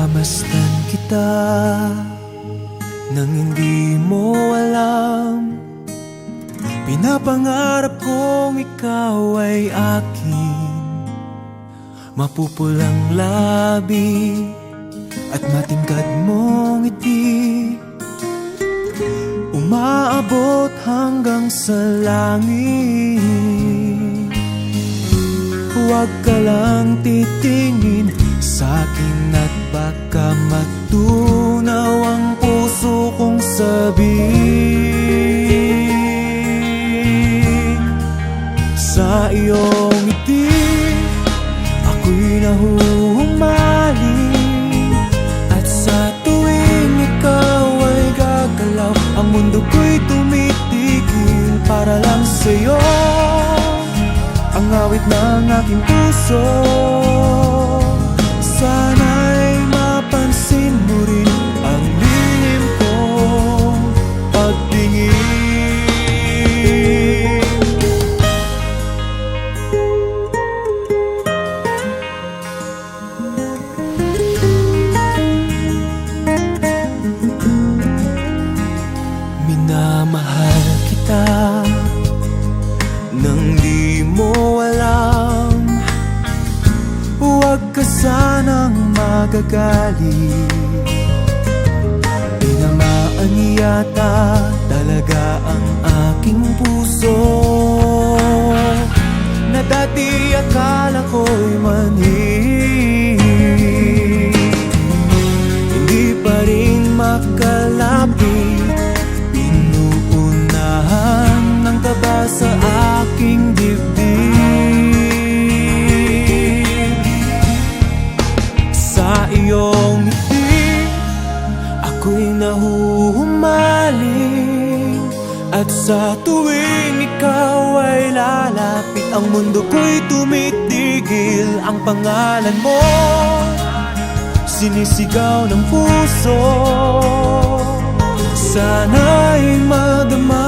Pinamasdan kita nang hindi mo alam. Pinapangarap kong ikaw ay akin. Mapupulang labi at matingkad mong ngiti, umaabot hanggang sa langit. Huwag ka lang titingin sa'kin at baka matunaw ang puso kong sabihin. Sa iyong ngiti ako'y nahuhumaling, at sa tuwing ikaw ay gagalaw, ang mundo ko'y tumitigil para lang sa'yo. Ang awit ng aking puso, sana'y mapansin mo rin ang lihim kong pagtingin. Minamahal kita nang di mo alam. Huwag ka sanang magagalit. Tinamaan yata talaga ang aking puso, na dati akala ko'y manhid. Hindi pa rin makalapit, inuunahan ng kaba sa aking dibdib. Sa iyong ngiti ako'y nahuhumaling, at sa tuwing ikaw ay lalapit, ang mundo ko'y tumitigil. Ang pangalan mo sinisigaw ng puso, sana'y madama